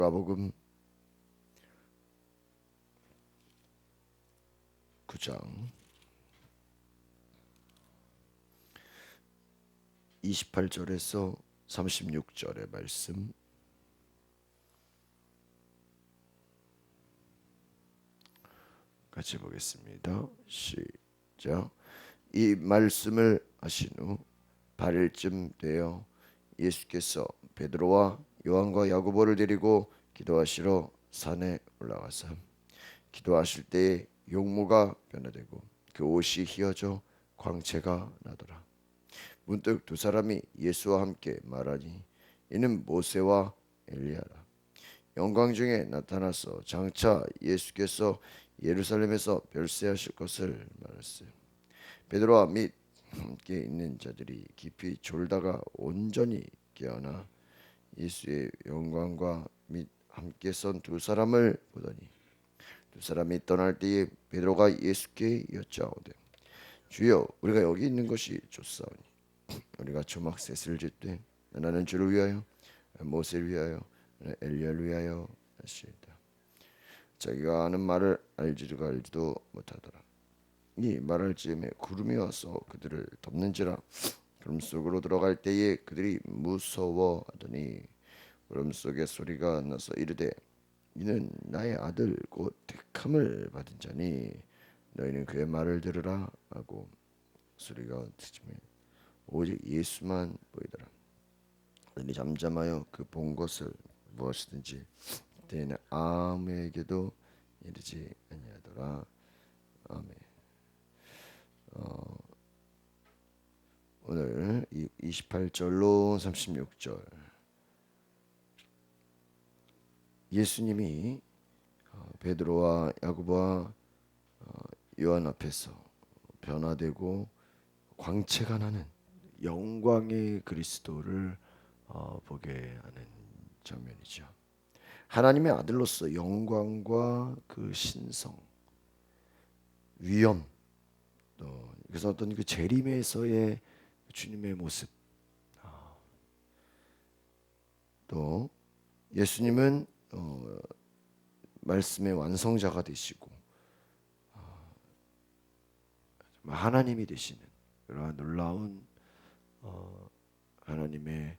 마가복음 9장 28절에서 36절의 말씀 같이 보겠습니다. 시작. 이 말씀을 하신 후 8일쯤 되어 예수께서 베드로와 요한과 야고보를 데리고 기도하시러 산에 올라가서 기도하실 때에 용모가 변화되고 그 옷이 휘어져 광채가 나더라. 문득 두 사람이 예수와 함께 말하니 이는 모세와 엘리야라. 영광 중에 나타나서 장차 예수께서 예루살렘에서 별세하실 것을 말했어요. 베드로와 및 함께 있는 자들이 깊이 졸다가 온전히 깨어나 예수의 영광과 및 함께 선 두 사람을 보더니 두 사람이 떠날 때에 베드로가 예수께 여짜오되 주여 우리가 여기 있는 것이 좋사오니 우리가 초막 셋을 짓되 하나는 주를 위하여 모세를 위하여 엘리야를 위하여 하시이다. 자기가 하는 말을 알지도 못하더라. 이 말할 즈음에 구름이 와서 그들을 덮는지라. 구름 속으로 들어갈 때에 그들이 무서워하더니 구름 속에 소리가 나서 이르되 이는 나의 아들 곧 택함을 받은 자니 너희는 그의 말을 들으라 하고 소리가 들리매 오직 예수만 보이더라. 그들이 잠잠하여 그 본 것을 무엇이든지 그때는 아무에게도 이르지 아니하더라. 아멘. 오늘 28절로 36절 예수님이 베드로와 야고보와 요한 앞에서 변화되고 광채가 나는 영광의 그리스도를 보게 하는 장면이죠. 하나님의 아들로서 영광과 그 신성, 위엄, 또 그래서 어떤 그 재림에서의 주님의 모습, 또 예수님은 말씀의 완성자가 되시고 하나님이 되시는 그러한 놀라운 하나님의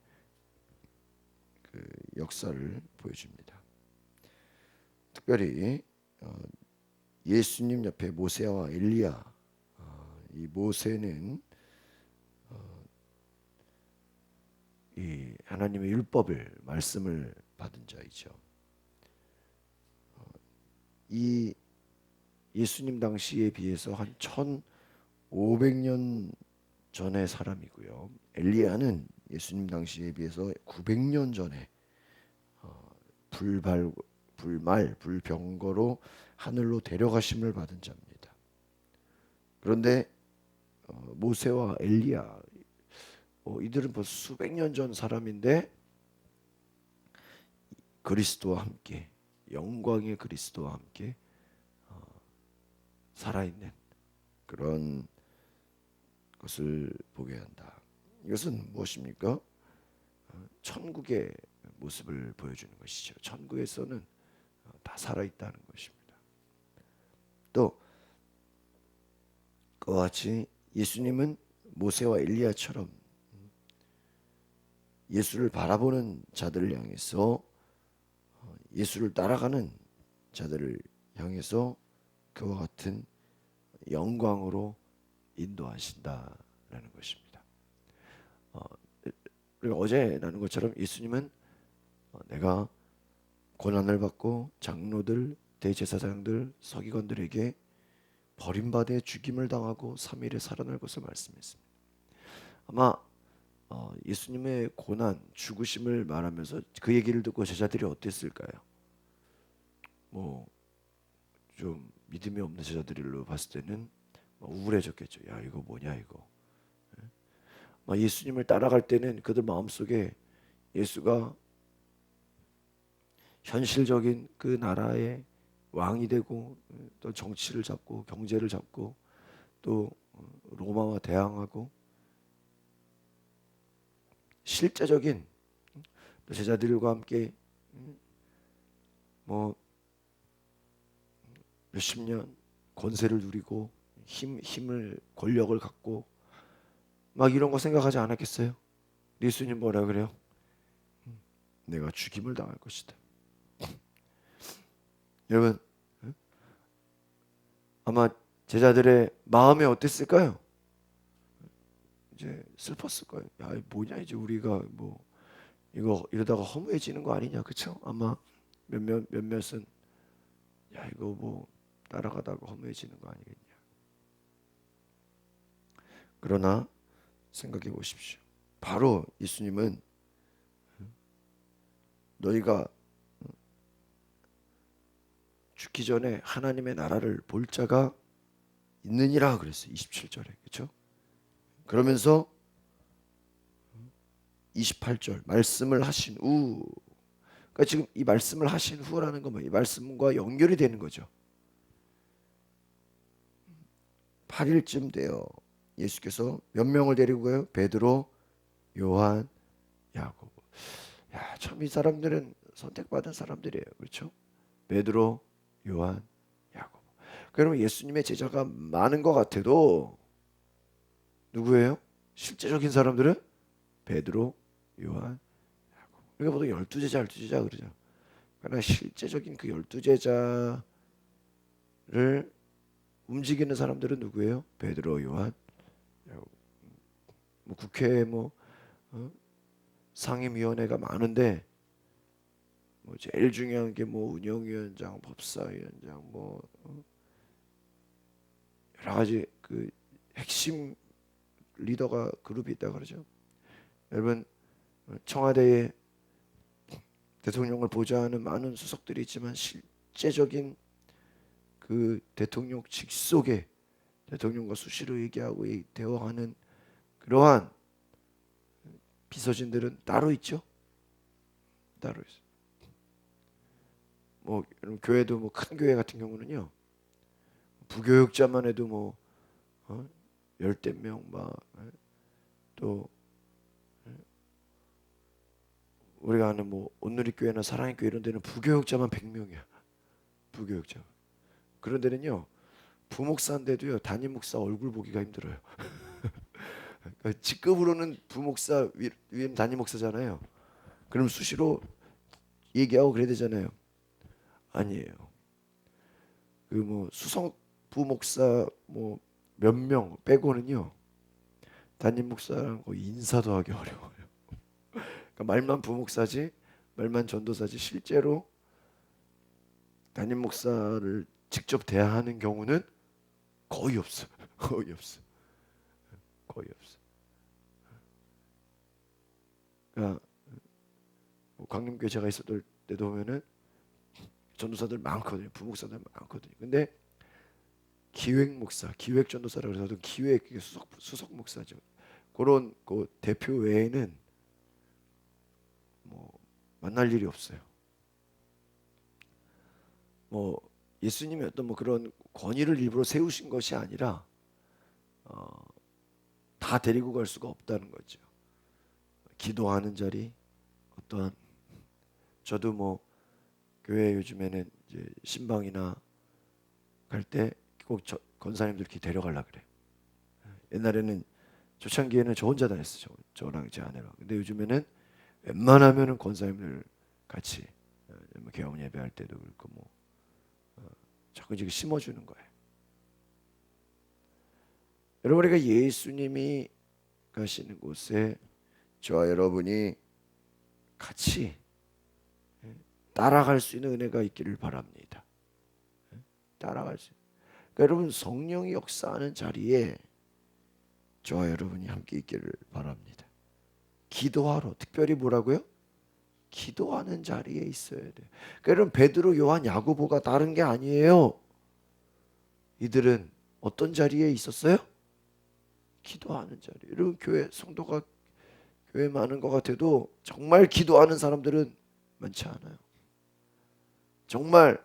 그 역사를 보여줍니다. 특별히 예수님 옆에 모세와 엘리야, 이 모세는 이 하나님의 율법을 말씀을 받은 자이죠. 이 예수님 당시에 비해서 한 1500년 전의 사람이고요. 엘리야는 예수님 당시에 비해서 900년 전에 불병거로 하늘로 데려가심을 받은 자입니다. 그런데 모세와 엘리야 이들은 벌써 수백 년 전 사람인데 그리스도와 함께 영광의 그리스도와 함께 살아있는 그런 것을 보게 한다. 이것은 무엇입니까? 천국의 모습을 보여주는 것이죠. 천국에서는 다 살아있다는 것입니다. 또 그와 같이 예수님은 모세와 엘리야처럼 예수를 바라보는 자들을 향해서 예수를 따라가는 자들을 향해서 그와 같은 영광으로 인도하신다라는 것입니다. 우리가 어제 나눈 것처럼 예수님은 내가 고난을 받고 장로들, 대제사장들, 서기관들에게 버림받아 죽임을 당하고 3일에 살아날 것을 말씀했습니다. 아마 예수님의 고난, 죽으심을 말하면서 그 얘기를 듣고 제자들이 어땠을까요? 좀 믿음이 없는 제자들로 봤을 때는 우울해졌겠죠. 야, 이거 뭐냐 이거. 예수님을 따라갈 때는 그들 마음속에 예수가 현실적인 그 나라의 왕이 되고 또 정치를 잡고 경제를 잡고 또 로마와 대항하고 실제적인 제자들과 함께 뭐 몇십 년 권세를 누리고 힘을 권력을 갖고 막 이런 거 생각하지 않았겠어요? 예수님 뭐라 그래요? 내가 죽임을 당할 것이다. 여러분, 아마 제자들의 마음이 어땠을까요? 이제 슬펐을 거예요. 야, 뭐냐 이제 우리가 뭐 이거 이러다가 허무해지는 거 아니냐, 그쵸? 아마 몇몇은 야 이거 뭐 따라가다가 허무해지는 거 아니겠냐. 그러나 생각해 보십시오. 바로 예수님은 너희가 죽기 전에 하나님의 나라를 볼 자가 있느니라 그랬어요. 27절에. 그렇죠? 그러면서 28절 말씀을 하신 후, 그러니까 지금 이 말씀을 하신 후라는 건 뭐 이 말씀과 연결이 되는 거죠. 8일쯤 되어 예수께서 몇 명을 데리고 가요? 베드로, 요한, 야고보. 야, 참 이 사람들은 선택받은 사람들이에요. 그렇죠? 베드로, 요한, 야고보. 그러면 예수님의 제자가 많은 것 같아도 누구예요? 실제적인 사람들은 베드로, 요한, 야고보. 우리가 보통 12제자, 12제자 그러죠. 그러나 실제적인 그 12제자를 움직이는 사람들은 누구예요? 베드로, 요한, 야고보. 뭐 국회에 뭐 상임위원회가 많은데 뭐 제일 중요한 게 뭐 운영위원장, 법사위원장, 뭐 여러 가지 그 핵심 리더가 그룹이 있다 그러죠. 여러분, 청와대에 대통령을 보좌하는 많은 수석들이 있지만 실제적인 그 대통령 직속에 대통령과 수시로 얘기하고 대화하는 그러한 비서진들은 따로 있죠. 따로 있어요. 뭐 교회도 뭐 큰 교회 같은 경우는요, 부교육자만 해도 뭐 열댓 명 막 또 우리가 아는 뭐 온누리교회나 사랑의교회 이런 데는 부교육자만 100명이야. 부교육자. 그런 데는요, 부목사인데도요 담임 목사 얼굴 보기가 힘들어요. 그러니까 직급으로는 부목사 위는 담임 목사잖아요. 그럼 수시로 얘기하고 그래야 되잖아요. 아니에요. 그 뭐 수석 부목사 뭐 몇 명 빼고는요 담임 목사랑 거의 인사도 하기 어려워요. 그러니까 말만 부목사지, 말만 전도사지 실제로 담임 목사를 직접 대하는 경우는 거의 없어. 거의 없어. 거의 없어. 그러니까 광림교회 제가 있었을 때도 보면은 전도사들 많거든요. 부목사들 많거든요. 근데 기획 목사, 기획 전도사라고 해서 기획 수석 목사죠. 그런 그 대표 외에는 뭐 만날 일이 없어요. 뭐 예수님이 어떤 뭐 그런 권위를 일부러 세우신 것이 아니라 다 데리고 갈 수가 없다는 거죠. 기도하는 자리, 어떠한 저도 뭐 교회 요즘에는 이제 신방이나 갈 때 꼭 권사님들 이렇게 데려가려 그래. 옛날에는 초창기에는 저 혼자 다녔어요. 저랑 제 아내랑. 근데 요즘에는 웬만하면은 권사님들 같이 뭐 개원 예배할 때도 그렇고 뭐 자꾸 이제 심어주는 거예요. 여러분, 우리가 예수님이 가시는 곳에 저와 여러분이 같이 따라갈 수 있는 은혜가 있기를 바랍니다. 따라갈 수. 그러니까 여러분, 성령이 역사하는 자리에 저와 여러분이 함께 있기를 바랍니다. 기도하러, 특별히 뭐라고요? 기도하는 자리에 있어야 돼요. 그러니까 여러분, 베드로, 요한, 야고보가 다른 게 아니에요. 이들은 어떤 자리에 있었어요? 기도하는 자리. 여러분, 교회 성도가 교회 많은 것 같아도 정말 기도하는 사람들은 많지 않아요. 정말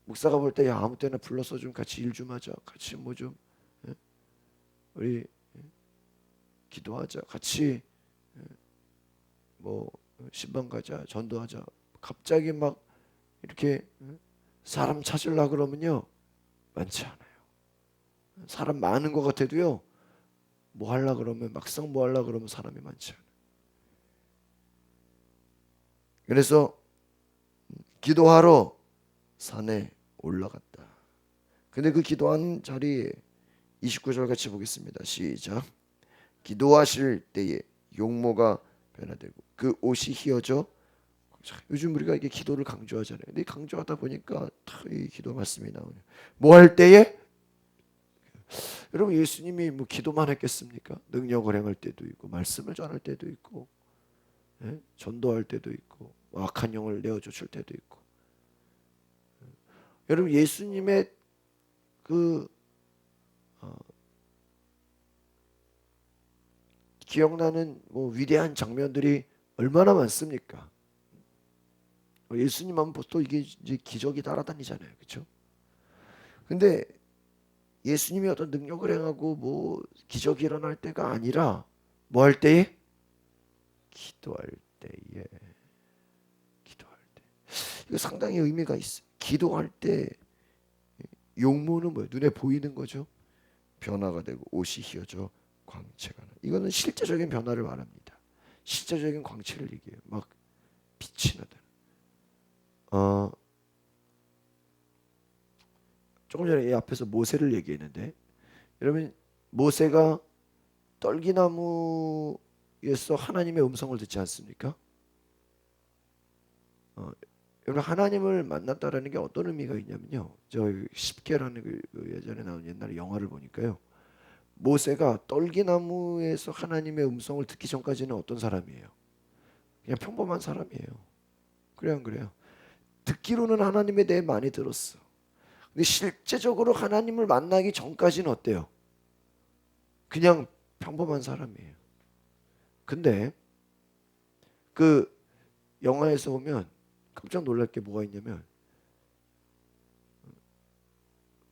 목사가 볼 때 야 아무 때나 불러서 좀 같이 일 좀 하자. 같이 뭐 좀 우리 기도하자. 같이 뭐 신방 가자. 전도하자. 갑자기 막 이렇게 사람 찾으려 그러면요 많지 않아요. 사람 많은 것 같아도요 뭐 하려 그러면 막상 뭐 하려 그러면 사람이 많지 않아요. 그래서 기도하러 산에 올라갔다. 근데 그 기도하는 자리에 29절 같이 보겠습니다. 시작. 기도하실 때에 용모가 변화되고 그 옷이 휘어져. 요즘 우리가 이게 기도를 강조하잖아요. 근데 강조하다 보니까 이 기도 말씀이 나오네요. 뭐 할 때에? 여러분 예수님이 뭐 기도만 했겠습니까? 능력을 행할 때도 있고 말씀을 전할 때도 있고 전도할 때도 있고 악한 영을 내어 쫓을 때도 있고. 여러분 예수님의 그 기억나는 뭐 위대한 장면들이 얼마나 많습니까? 예수님 하면 보통 이게 이제 기적이 따라다니잖아요, 그렇죠? 근데 예수님이 어떤 능력을 행하고 뭐 기적이 일어날 때가 아니라 뭐 할 때에? 기도할 때에. 기도할 때. 이거 상당히 의미가 있어요. 기도할 때 용모는 뭐예요? 눈에 보이는 거죠. 변화가 되고 옷이 휘어져 광채가 나. 이거는 실제적인 변화를 말합니다. 실제적인 광채를 얘기해요. 막 빛이 나다. 조금 전에 이 앞에서 모세를 얘기했는데 여러분 모세가 떨기나무에서 하나님의 음성을 듣지 않습니까? 여러분 하나님을 만났다라는 게 어떤 의미가 있냐면요. 저 십계라는 그 예전에 나온 옛날에 영화를 보니까요. 모세가 떨기나무에서 하나님의 음성을 듣기 전까지는 어떤 사람이에요? 그냥 평범한 사람이에요. 그래요, 안 그래요? 듣기로는 하나님에 대해 많이 들었어. 근데 실제적으로 하나님을 만나기 전까지는 어때요? 그냥 평범한 사람이에요. 근데 그 영화에서 보면 깜짝 놀랄 게 뭐가 있냐면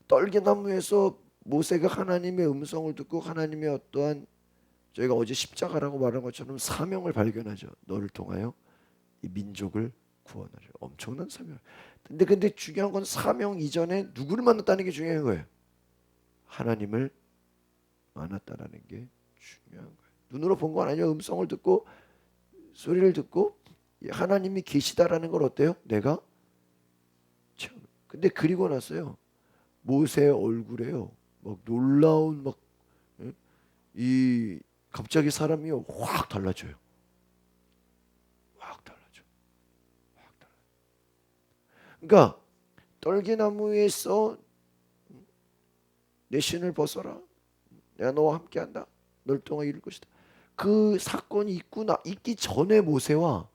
떨기나무에서 모세가 하나님의 음성을 듣고 하나님의 어떠한 저희가 어제 십자가라고 말한 것처럼 사명을 발견하죠. 너를 통하여 이 민족을 구원하죠. 엄청난 사명. 근데 중요한 건 사명 이전에 누구를 만났다는 게 중요한 거예요. 하나님을 만났다라는 게 중요한 거예요. 눈으로 본 건 아니에요. 음성을 듣고 소리를 듣고 하나님이 계시다라는 걸 어때요? 내가 참. 근데 그리고 나서요. 모세의 얼굴에요. 막 놀라운 막 이 갑자기 사람이 확 달라져요. 확 달라져. 확 달라. 그러니까 떨기나무에서 내 신을 벗어라. 내가 너와 함께한다. 널 통하여 이룰 것이다. 그 사건이 있기 전에 모세와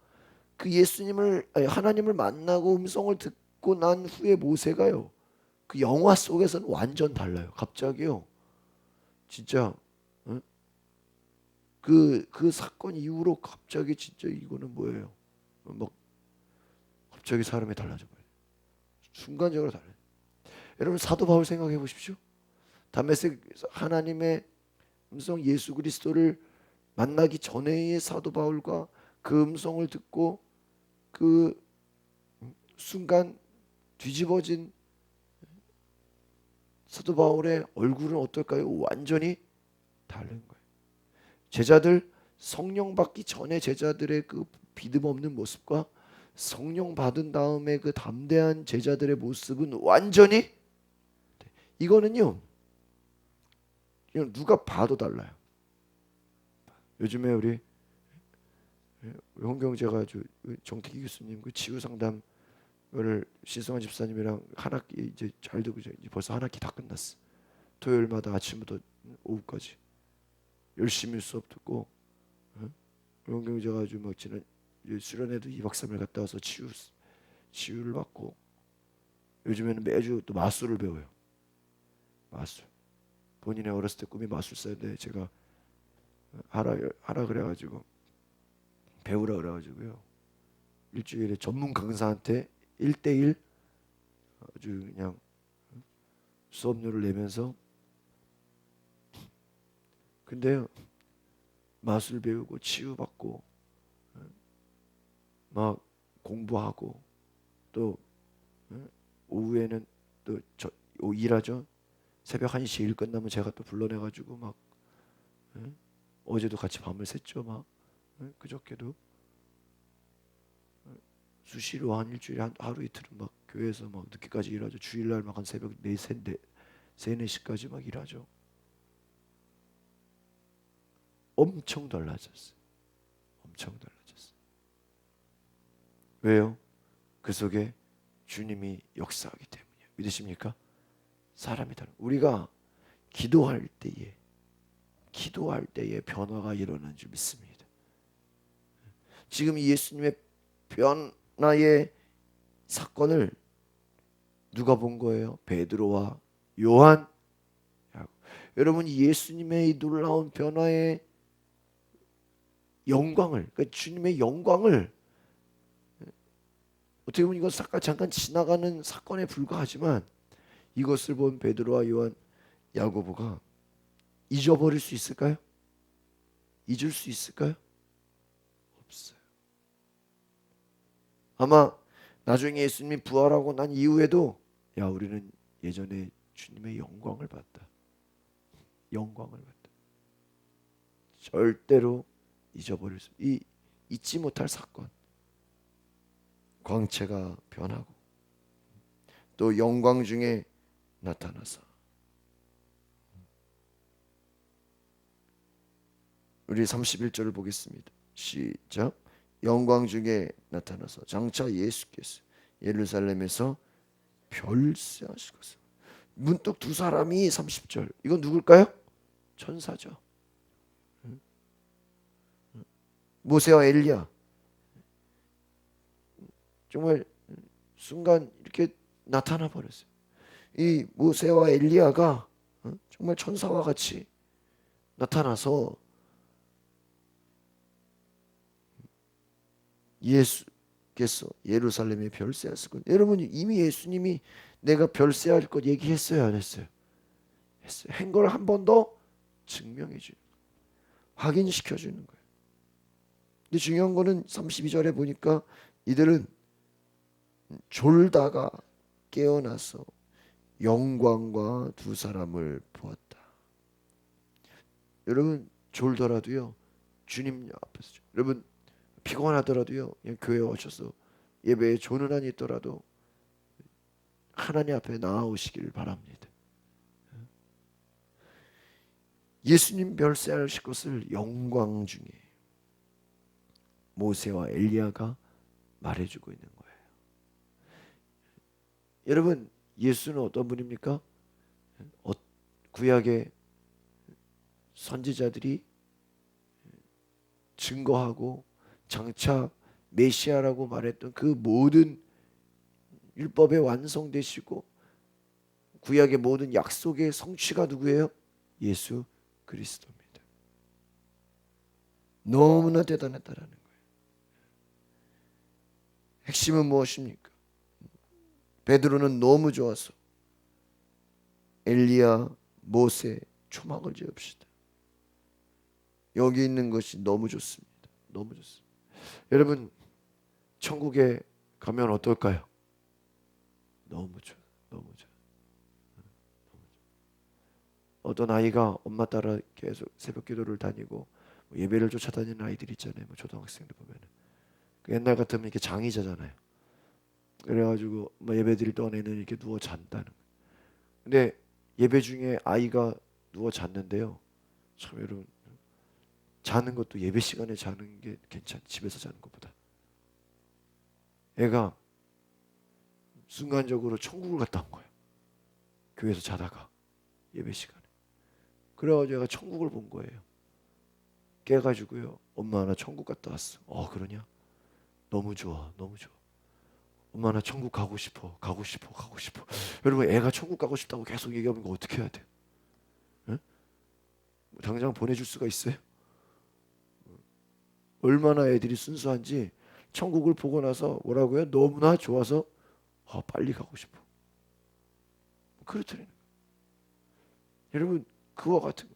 그 예수님을 아니, 하나님을 만나고 음성을 듣고 난 후에 모세가요. 그 영화 속에서는 완전 달라요. 갑자기요. 진짜 그 사건 이후로 갑자기 진짜 이거는 뭐예요? 막 갑자기 사람이 달라져 버려요. 순간적으로 달라요. 여러분 사도 바울 생각해 보십시오. 다메섹에서 하나님의 음성 예수 그리스도를 만나기 전에의 사도 바울과 그 음성을 듣고 그 순간 뒤집어진 사도 바울의 얼굴은 어떨까요? 완전히 다른 거예요. 제자들 성령 받기 전에 제자들의 그 믿음 없는 모습과 성령 받은 다음에 그 담대한 제자들의 모습은 완전히 이거는요. 이건 누가 봐도 달라요. 요즘에 우리 홍경재가 아주 정택기 교수님 그 치유 상담을 신성한 집사님이랑 한 학기 이제 잘 되고 이제 벌써 한 학기 다 끝났어. 토요일마다 아침부터 오후까지 열심히 수업 듣고 홍경재가 아주 막 지난 수련회도 2박 3일 갔다 와서 치유를 받고 요즘에는 매주 또 마술을 배워요. 마술. 본인의 어렸을 때 꿈이 마술사인데 제가 하라 그래가지고 배우라 그래가지고요. 일주일에 전문 강사한테 1대1 아주 그냥 수업료를 내면서 근데요 마술 배우고 치유받고 막 공부하고 또 오후에는 또 일하죠. 새벽 1시 일 끝나면 제가 또 불러내가지고 막 어제도 같이 밤을 샜죠. 막 그저께도 수시로 한 일주일에 하루 이틀은 막 교회에서 막 늦게까지 일하죠. 주일날 막 한 새벽 4시까지 막 일하죠. 엄청 달라졌어요. 엄청 달라졌어요. 왜요? 그 속에 주님이 역사하기 때문이에요. 믿으십니까? 사람이 다른. 우리가 기도할 때에 변화가 일어나는 줄 믿습니다. 지금 이 예수님의 변화의 사건을 누가 본 거예요? 베드로와 요한. 여러분, 예수님의 이 놀라운 변화의 영광을, 그러니까 주님의 영광을, 어떻게 보면 이건 잠깐 지나가는 사건에 불과하지만 이것을 본 베드로와 요한, 야고보가 잊어버릴 수 있을까요? 잊을 수 있을까요? 없어요. 아마 나중에 예수님이 부활하고 난 이후에도 우리는 예전에 주님의 영광을 봤다. 영광을 봤다. 절대로 잊어버릴 수, 잊지 못할 사건. 광채가 변하고 또 영광 중에 나타나서 우리 31절을 보겠습니다. 시작. 영광 중에 나타나서 장차 예수께서 예루살렘에서 별세하시고서. 문득 두 사람이 30절. 이건 누굴까요? 천사죠. 모세와 엘리야. 정말 순간 이렇게 나타나 버렸어요. 이 모세와 엘리야가 정말 천사와 같이 나타나서 예수께서 예루살렘에 별세하실 것. 여러분, 이미 예수님이 내가 별세할 것 얘기했어요, 안 했어요? 했어요. 한 걸 한 번 더 증명해 주는, 확인시켜 주는 거예요. 근데 중요한 거는 32절에 보니까 이들은 졸다가 깨어나서 영광과 두 사람을 보았다. 여러분, 졸더라도요 주님 앞에서, 여러분 피곤하더라도요 그냥 교회에 오셔서 예배에 조는 한이 있더라도 하나님 앞에 나아오시기를 바랍니다. 예수님 별세하실 것을 영광 중에 모세와 엘리야가 말해주고 있는 거예요. 여러분, 예수는 어떤 분입니까? 구약의 선지자들이 증거하고 장차 메시아라고 말했던 그 모든 율법의 완성되시고 구약의 모든 약속의 성취가 누구예요? 예수 그리스도입니다. 너무나 대단했다라는 거예요. 핵심은 무엇입니까? 베드로는 너무 좋아서 엘리야, 모세 초막을 지읍시다. 여기 있는 것이 너무 좋습니다. 너무 좋습니다. 여러분, 천국에 가면 어떨까요? 너무 좋아. 너무 좋아. 어떤 아이가 엄마 따라 계속 새벽 기도를 다니고 예배를 쫓아다니는 아이들 있잖아요. 초등학생들 보면은 그 옛날 같으면 이렇게 장의자잖아요. 그래가지고 예배 드릴 동안에는 이렇게 누워 잔다는 거예요. 근데 예배 중에 아이가 누워 잤는데요. 참 여러분, 자는 것도 예배 시간에 자는 게 괜찮. 집에서 자는 것보다. 애가 순간적으로 천국을 갔다 온 거예요. 교회에서 자다가 예배 시간에. 그래가지고 애가 천국을 본 거예요. 깨가지고요. 엄마, 나 천국 갔다 왔어. 그러냐? 너무 좋아. 너무 좋아. 엄마, 나 천국 가고 싶어. 가고 싶어. 가고 싶어. 여러분, 애가 천국 가고 싶다고 계속 얘기하면 이거 어떻게 해야 돼요? 응? 당장 보내줄 수가 있어요? 얼마나 애들이 순수한지 천국을 보고 나서 뭐라고요? 너무나 좋아서 빨리 가고 싶어. 그렇더라고요. 여러분, 그와 같은 거.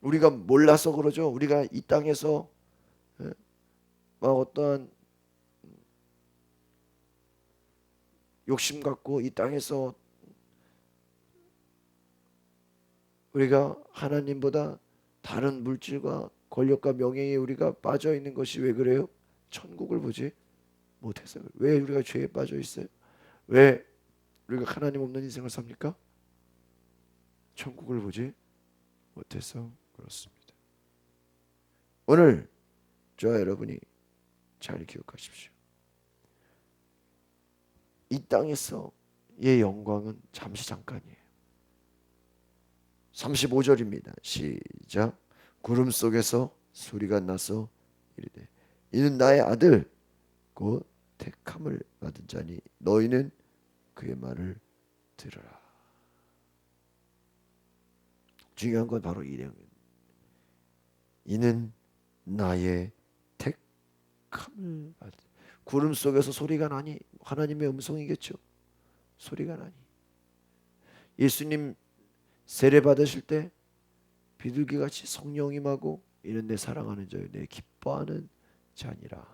우리가 몰라서 그러죠. 우리가 이 땅에서 막 어떠한 욕심 갖고 이 땅에서 우리가 하나님보다 다른 물질과 권력과 명예에 우리가 빠져 있는 것이 왜 그래요? 천국을 보지 못해서. 왜 우리가 죄에 빠져 있어요? 왜 우리가 하나님 없는 인생을 삽니까? 천국을 보지 못해서 그렇습니다. 오늘 저와 여러분이 잘 기억하십시오. 이 땅에서의 영광은 잠시 잠깐이에요. 35절입니다. 시작. 구름 속에서 소리가 나서 이르되 이는 나의 아들 곧 택함을 받은 자니 너희는 그의 말을 들으라. 중요한 건 바로 이 내용입니다. 이는 나의 택함을 받은. 구름 속에서 소리가 나니 하나님의 음성이겠죠. 소리가 나니 예수님 세례 받으실 때 비둘기같이 성령 임하고 이는 내 사랑하는 자요 내 기뻐하는 자니라.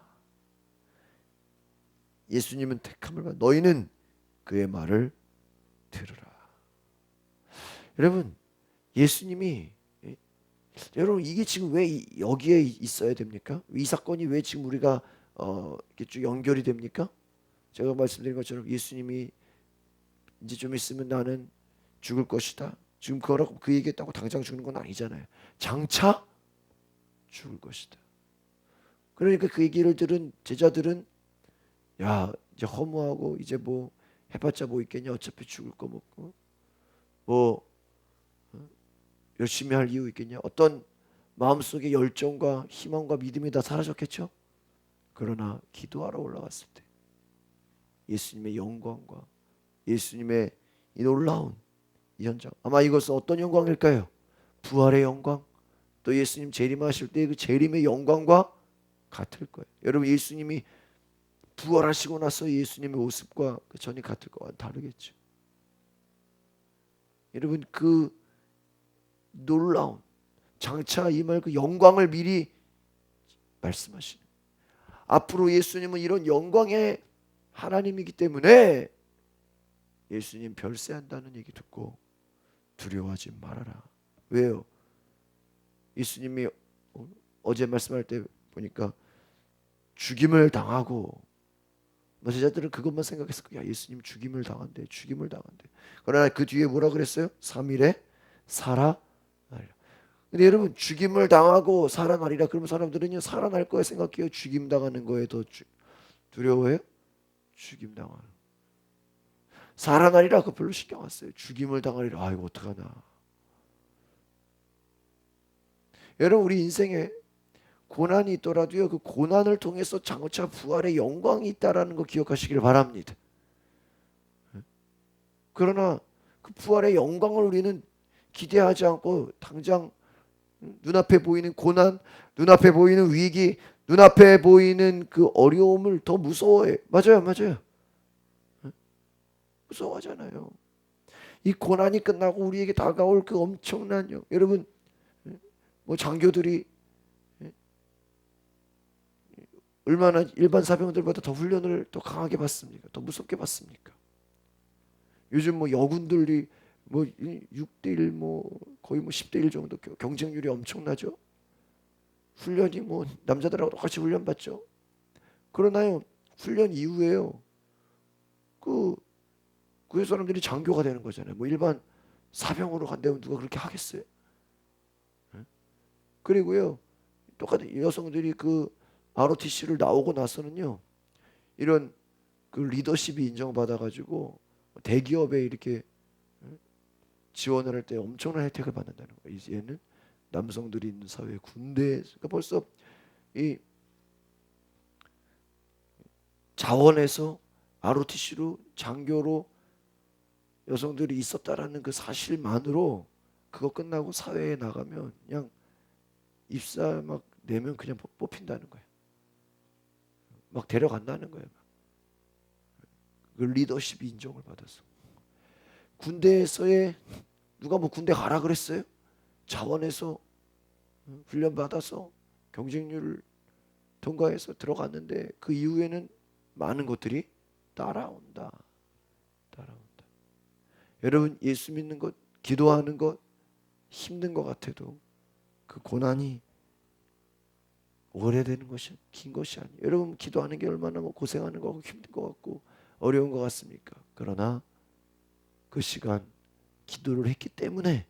예수님은 택함을 받. 너희는 그의 말을 들으라. 여러분 예수님이 여러분 이게 지금 왜 여기에 있어야 됩니까? 이 사건이 왜 지금 우리가 이렇게 쭉 연결이 됩니까? 제가 말씀드린 것처럼 예수님이 이제 좀 있으면 나는 죽을 것이다. 지금 그거라고 그 얘기했다고 당장 죽는 건 아니잖아요. 장차 죽을 것이다. 그러니까 그 얘기를 들은 제자들은 야 이제 허무하고 이제 뭐 해봤자 뭐 있겠냐 어차피 죽을 거 먹고 뭐 열심히 할 이유 있겠냐 어떤 마음속의 열정과 희망과 믿음이 다 사라졌겠죠. 그러나 기도하러 올라갔을 때 예수님의 영광과 예수님의 이 놀라운 이 현장 아마 이것은 어떤 영광일까요? 부활의 영광 또 예수님 재림하실 때 그 재림의 영광과 같을 거예요. 여러분 예수님이 부활하시고 나서 예수님의 모습과 그 전이 같을 거와 다르겠죠. 여러분 그 놀라운 장차 임할 그 영광을 미리 말씀하시는 앞으로 예수님은 이런 영광의 하나님이기 때문에 예수님 별세한다는 얘기 듣고 두려워하지 말아라. 왜요? 예수님이 어제 말씀할 때 보니까 죽임을 당하고 제자들은 그것만 생각했을 거야. 예수님 죽임을 당한대. 죽임을 당한대. 그러나 그 뒤에 뭐라 그랬어요? 3일에 살아나리라. 근데 여러분 죽임을 당하고 살아나리라 그러면 사람들은요 살아날 거에 생각해요? 죽임 당하는 거에 더 두려워해요? 죽임 당하는 살아나리라 그거 별로 신경 안 써요. 죽임을 당하리라. 아 이거 어떡하나. 여러분 우리 인생에 고난이 있더라도요 그 고난을 통해서 장차 부활의 영광이 있다라는 거 기억하시길 바랍니다. 그러나 그 부활의 영광을 우리는 기대하지 않고 당장 눈앞에 보이는 고난, 눈앞에 보이는 위기, 눈앞에 보이는 그 어려움을 더 무서워해. 맞아요, 맞아요. 무서워하잖아요. 이 고난이 끝나고 우리에게 다가올 그 엄청난 여러분 뭐 장교들이 얼마나 일반 사병들보다 더 훈련을 더 강하게 받습니까? 더 무섭게 받습니까? 요즘 뭐 여군들이 뭐 6대1 뭐 거의 뭐 10대1 정도 경쟁률이 엄청나죠. 훈련이 뭐 남자들하고 똑같이 훈련 받죠. 그러나요 훈련 이후에요 그 사람들이 장교가 되는 거잖아요. 뭐 일반 사병으로 간다면 누가 그렇게 하겠어요? 그리고요 똑같은 여성들이 그 ROTC를 나오고 나서는요 이런 그 리더십이 인정받아가지고 대기업에 이렇게 지원을 할 때 엄청난 혜택을 받는다는 거예요. 이제는 남성들이 있는 사회 군대 그러니까 벌써 이 자원에서 ROTC로 장교로 여성들이 있었다라는 그 사실만으로 그거 끝나고 사회에 나가면 그냥 입사 막 내면 그냥 뽑힌다는 거예요. 막 데려간다는 거예요. 그 리더십이 인정을 받아서 군대에서의 누가 뭐 군대 가라 그랬어요? 자원에서 훈련 받아서 경쟁률을 통과해서 들어갔는데 그 이후에는 많은 것들이 따라온다. 따라온다. 여러분, 예수 믿는 것, 기도하는 것 힘든 것 같아도 그 고난이 오래되는 것이 긴 것이 아니에요. 여러분, 기도하는 게 얼마나 뭐 고생하는 거 같고 힘든 것 같고 어려운 것 같습니까? 그러나 그 시간 기도를 했기 때문에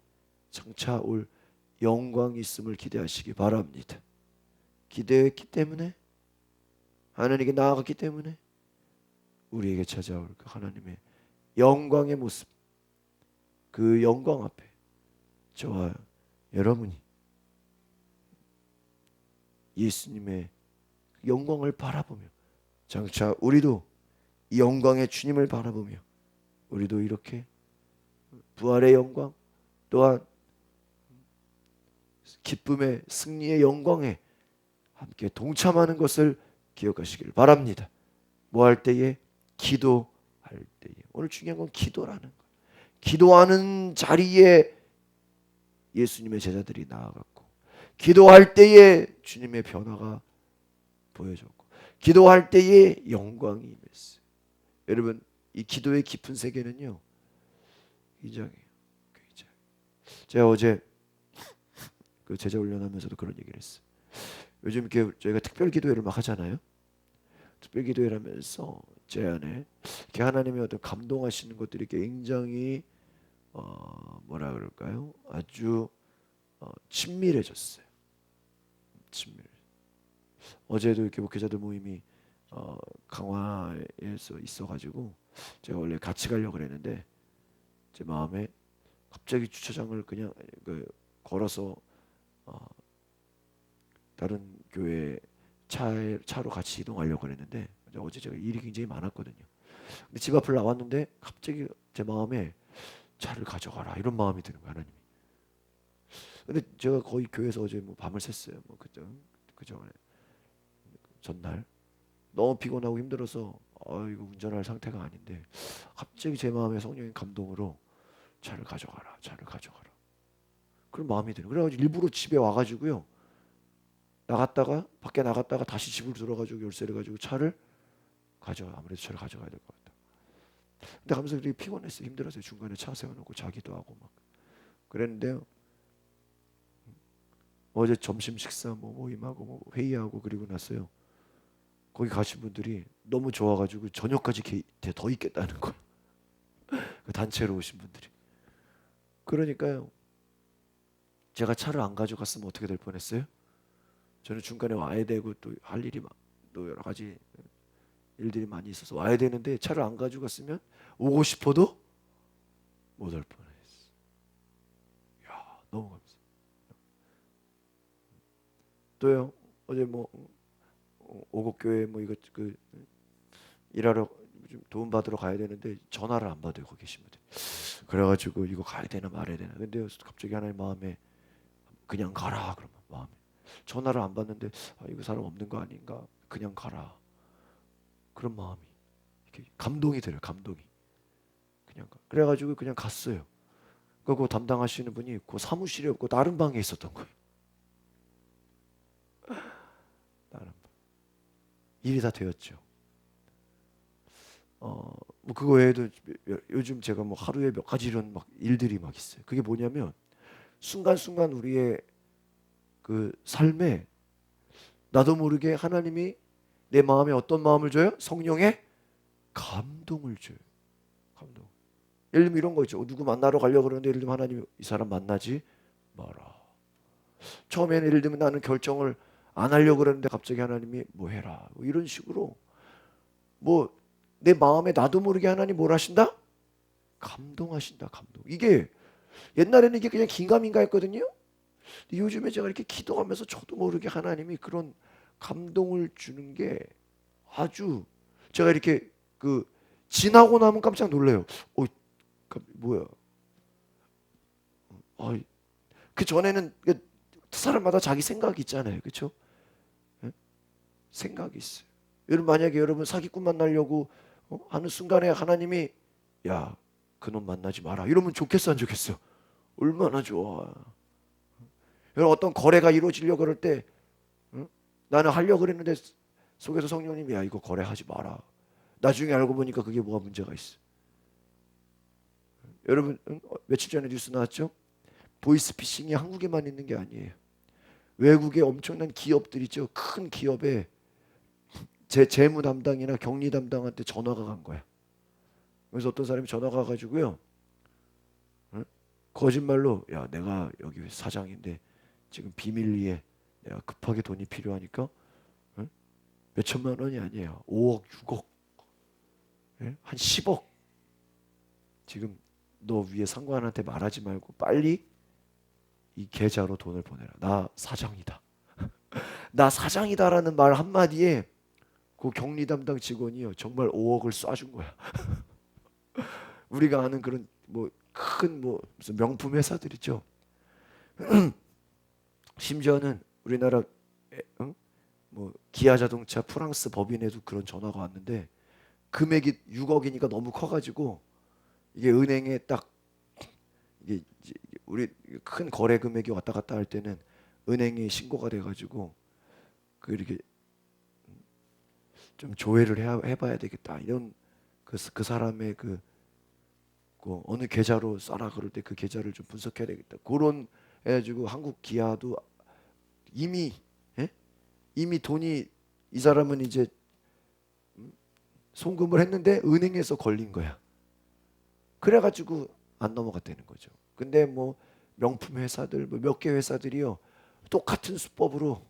장차 올 영광이 있음을 기대하시기 바랍니다. 기대했기 때문에, 하나님께 나아갔기 때문에 우리에게 찾아올 그 하나님의 영광의 모습, 그 영광 앞에 저와 여러분이 예수님의 영광을 바라보며 장차 우리도 이 영광의 주님을 바라보며 우리도 이렇게 부활의 영광 또한 기쁨의 승리의 영광에 함께 동참하는 것을 기억하시길 바랍니다. 뭐 할 때에? 기도할 때에. 오늘 중요한 건 기도라는 거예요. 기도하는 자리에 예수님의 제자들이 나아갔고, 기도할 때에 주님의 변화가 보여졌고, 기도할 때에 영광이 임했어요. 여러분, 이 기도의 깊은 세계는요, 굉장해요. 굉장히. 제가 어제 그 제자 훈련하면서도 그런 얘기를 했어요. 요즘 이렇게 저희가 특별 기도회를 막 하잖아요. 특별 기도회를 하면서 제 안에 이렇게 하나님의 어떤 감동하시는 것들이 굉장히 뭐라 그럴까요? 아주 친밀해졌어요. 친밀. 어제도 이렇게 목회자들 모임이 강화에서 있어가지고 제가 원래 같이 가려고 그랬는데 제 마음에 갑자기 주차장을 그냥 걸어서 다른 교회 차로 같이 이동하려고 그랬는데 어제 제가 일이 굉장히 많았거든요. 근데 집 앞을 나왔는데 갑자기 제 마음에 차를 가져가라 이런 마음이 드는 거예요, 하나님이. 근데 제가 거의 교회에서 어제 뭐 밤을 샜어요. 뭐 그때 그전에 전날 너무 피곤하고 힘들어서 이거 운전할 상태가 아닌데 갑자기 제 마음에 성령의 감동으로 차를 가져가라, 차를 가져가라. 그런 마음이 드는. 그래가지고 일부러 집에 와가지고요. 나갔다가 밖에 나갔다가 다시 집으로 들어가지고 열쇠를 가지고 차를 아무래도 차를 가져가야 될 것 같다. 근데 가면서 되게 피곤했어요. 힘들었어요. 중간에 차 세워놓고 자기도 하고 막 그랬는데요. 어제 점심 식사 뭐 모임하고 뭐 회의하고 그리고 났어요. 거기 가신 분들이 너무 좋아가지고 저녁까지 더 있겠다는 거예요. 그 단체로 오신 분들이. 그러니까요. 제가 차를 안 가져갔으면 어떻게 될 뻔했어요? 저는 중간에 와야 되고 또 할 일이 또 여러 가지 일들이 많이 있어서 와야 되는데 차를 안 가져갔으면 오고 싶어도 못 올 뻔했어. 야, 너무 감사. 또요. 어제 뭐 오곡교회 뭐 이거 일하러 좀 도움 받으러 가야 되는데 전화를 안 받아요, 거기 계신 분들. 그래가지고 이거 가야 되나 말아야 되나. 근데 갑자기 하나님 마음에 그냥 가라 그러면 마음에 전화를 안 받는데 이거 사람 없는 거 아닌가. 그냥 가라. 그런 마음이 이렇게 감동이 들어요. 감동이. 그냥 그래가지고 그냥 갔어요. 그 담당하시는 분이 그 사무실에 없고 다른 방에 있었던 거예요. 다른 방. 일이 다 되었죠. 뭐 그거 외에도 요즘 제가 뭐 하루에 몇 가지 이런 막 일들이 막 있어요. 그게 뭐냐면 순간순간 우리의 그 삶에 나도 모르게 하나님이 내 마음에 어떤 마음을 줘요? 성령의 감동을 줘요. 감동. 예를 들면 이런 거 있죠. 누구 만나러 가려고 그러는데 예를 들면 하나님이 이 사람 만나지 마라. 처음에는 예를 들면 나는 결정을 안 하려고 그러는데 갑자기 하나님이 뭐 해라. 뭐 이런 식으로 뭐 내 마음에 나도 모르게 하나님 뭘 하신다? 감동하신다. 감동. 이게 옛날에는 이게 그냥 긴가민가 했거든요. 요즘에 제가 이렇게 기도하면서 저도 모르게 하나님이 그런 감동을 주는 게 아주 제가 이렇게 지나고 나면 깜짝 놀래요. 뭐야? 그 전에는 사람마다 자기 생각이 있잖아요, 그렇죠? 생각이 있어요. 여러분 만약에 여러분 사기꾼 만나려고 하는 순간에 하나님이 야, 그놈 만나지 마라. 이러면 좋겠어, 안 좋겠어? 얼마나 좋아. 여러분 어떤 거래가 이루어지려고 그럴 때 나는 하려고 그랬는데 속에서 성령님이 야, 이거 거래하지 마라. 나중에 알고 보니까 그게 뭐가 문제가 있어. 여러분 며칠 전에 뉴스 나왔죠? 보이스피싱이 한국에만 있는 게 아니에요. 외국에 엄청난 기업들 있죠. 큰 기업에 재무 담당이나 격리 담당한테 전화가 간 거야. 그래서 어떤 사람이 전화가 가지고요, 응? 거짓말로 야 내가 여기 사장인데 지금 비밀리에 내가 급하게 돈이 필요하니까, 응? 몇 천만 원이 아니에요. 5억, 6억, 예? 한 10억. 지금 너 위에 상관한테 말하지 말고 빨리 이 계좌로 돈을 보내라. 나 사장이다. 나 사장이다라는 말 한마디에 그 격리 담당 직원이요 정말 5억을 쏴준 거야. 우리가 아는 그런 뭐 큰 뭐 무슨 명품 회사들 있죠. 심지어는 우리나라 응? 뭐 기아 자동차 프랑스 법인에도 그런 전화가 왔는데 금액이 6억이니까 너무 커가지고 이게 은행에 딱 이게 우리 큰 거래 금액이 왔다 갔다 할 때는 은행에 신고가 돼가지고 그 이렇게 좀 조회를 해봐야 되겠다 이런 그 사람의 그 어느 계좌로 쏴라 그럴 때 그 계좌를 좀 분석해야 되겠다 그런 해가지고 한국 기아도 이미 예? 이미 돈이 이 사람은 이제 송금을 했는데 은행에서 걸린 거야. 그래가지고 안 넘어갔다는 거죠. 근데 뭐 명품 회사들 뭐 몇 개 회사들이요 똑같은 수법으로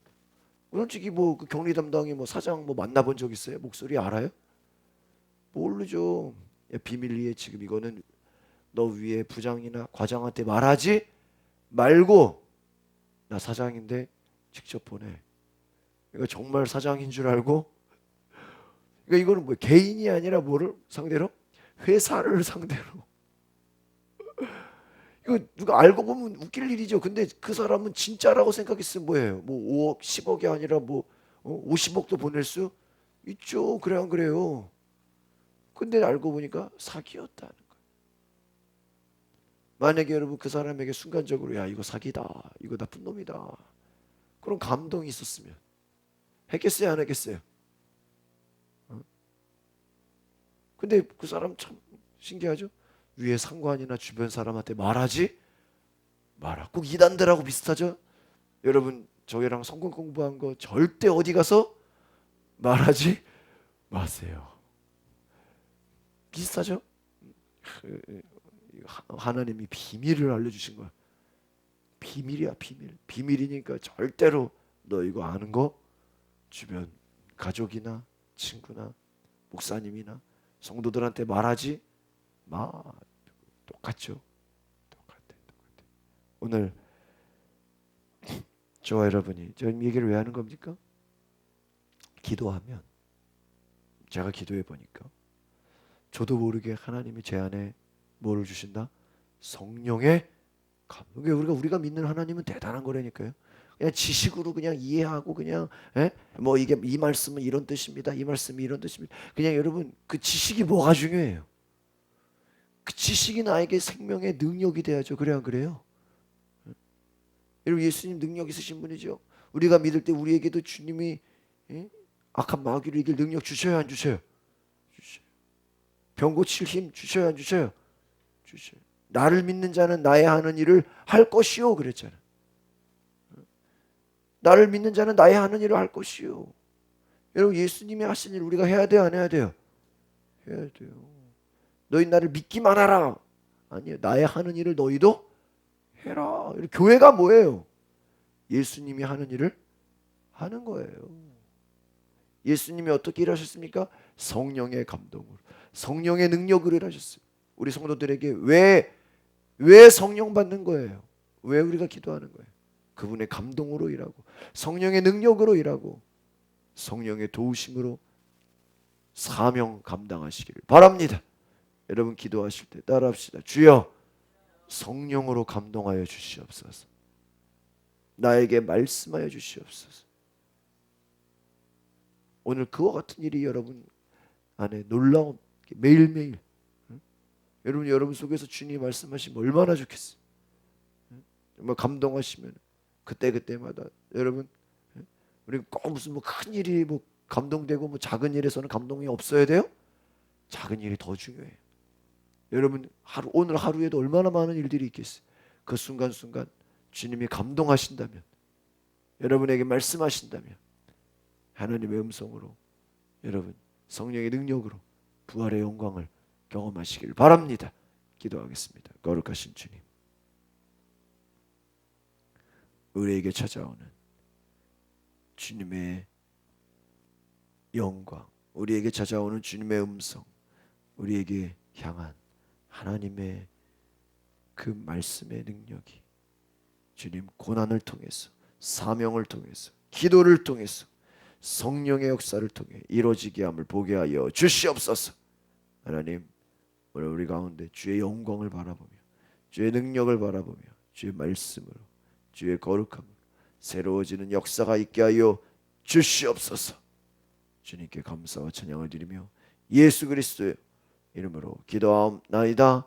솔직히 뭐그 격리 담당이 뭐 사장 뭐 만나본 적 있어요? 목소리 알아요? 모르죠. 야, 비밀리에 지금 이거는 너 위에 부장이나 과장한테 말하지 말고 나 사장인데 직접 보내. 이거 정말 사장인 줄 알고. 그러니까 이거는 뭐 개인이 아니라 뭐를 상대로 회사를 상대로. 이거 누가 알고 보면 웃길 일이죠. 근데 그 사람은 진짜라고 생각했으면 뭐예요? 뭐 5억, 10억이 아니라 뭐 50억도 보낼 수 있죠. 그래 안 그래요? 근데 알고 보니까 사기였다는 거예요. 만약에 여러분 그 사람에게 순간적으로 야 이거 사기다, 이거 나쁜 놈이다, 그런 감동이 있었으면 했겠어요, 안 했겠어요? 어? 근데 그 사람 참 신기하죠? 위에 상관이나 주변 사람한테 말하지 마라. 꼭 이단들하고 비슷하죠? 여러분 저희랑 성경 공부한 거 절대 어디 가서 말하지 마세요. 비슷하죠? 하나님이 비밀을 알려주신 거야. 비밀이야 비밀. 비밀이니까 절대로 너 이거 아는 거 주변 가족이나 친구나 목사님이나 성도들한테 말하지 마. 똑같죠. 똑같아. 오늘 저와 여러분이 지금 얘기를 왜 하는 겁니까? 기도하면 제가 기도해 보니까 저도 모르게 하나님이 제 안에 뭐를 주신다? 성령의 감동. 우리가 믿는 하나님은 대단한 거라니까요. 그냥 지식으로 그냥 이해하고 그냥 뭐 이게 이 말씀은 이런 뜻입니다. 이 말씀이 이런 뜻입니다. 그냥 여러분 그 지식이 뭐가 중요해요? 그 지식이 나에게 생명의 능력이 돼야죠. 그래 안 그래요? 여러분 예수님 능력 있으신 분이죠. 우리가 믿을 때 우리에게도 주님이 악한 마귀를 이길 능력 주셔야 안 주셔요? 주셔요. 병 고칠 힘 주셔야 안 주셔요? 주셔요. 나를 믿는 자는 나의 하는 일을 할 것이요 그랬잖아. 나를 믿는 자는 나의 하는 일을 할 것이요. 여러분 예수님이 하신 일 우리가 해야 돼요 안 해야 돼요? 해야 돼요. 너희 나를 믿기만 하라. 아니요. 나의 하는 일을 너희도 해라. 교회가 뭐예요? 예수님이 하는 일을 하는 거예요. 예수님이 어떻게 일하셨습니까? 성령의 감동으로, 성령의 능력으로 일하셨어요. 우리 성도들에게 왜 성령 받는 거예요? 왜 우리가 기도하는 거예요? 그분의 감동으로 일하고 성령의 능력으로 일하고 성령의 도우심으로 사명 감당하시기를 바랍니다. 여러분 기도하실 때 따라합시다. 주여 성령으로 감동하여 주시옵소서. 나에게 말씀하여 주시옵소서. 오늘 그와 같은 일이 여러분 안에 놀라운 매일매일 여러분 속에서 주님이 말씀하시면 얼마나 좋겠어요. 정말 감동하시면 그때마다 여러분 우리 꼭 무슨 뭐 큰 일이 뭐 감동되고 뭐 작은 일에서는 감동이 없어야 돼요? 작은 일이 더 중요해요. 여러분 오늘 하루에도 얼마나 많은 일들이 있겠어요. 그 순간순간 주님이 감동하신다면, 여러분에게 말씀하신다면 하나님의 음성으로 여러분 성령의 능력으로 부활의 영광을 경험하시길 바랍니다. 기도하겠습니다. 거룩하신 주님, 우리에게 찾아오는 주님의 영광, 우리에게 찾아오는 주님의 음성, 우리에게 향한 하나님의 그 말씀의 능력이 주님 고난을 통해서, 사명을 통해서, 기도를 통해서, 성령의 역사를 통해 이루어지게 함을 보게 하여 주시옵소서. 하나님, 오늘 우리 가운데 주의 영광을 바라보며, 주의 능력을 바라보며, 주의 말씀으로, 주의 거룩함으로 새로워지는 역사가 있게 하여 주시옵소서. 주님께 감사와 찬양을 드리며 예수 그리스도의 이름으로 기도하옵나이다.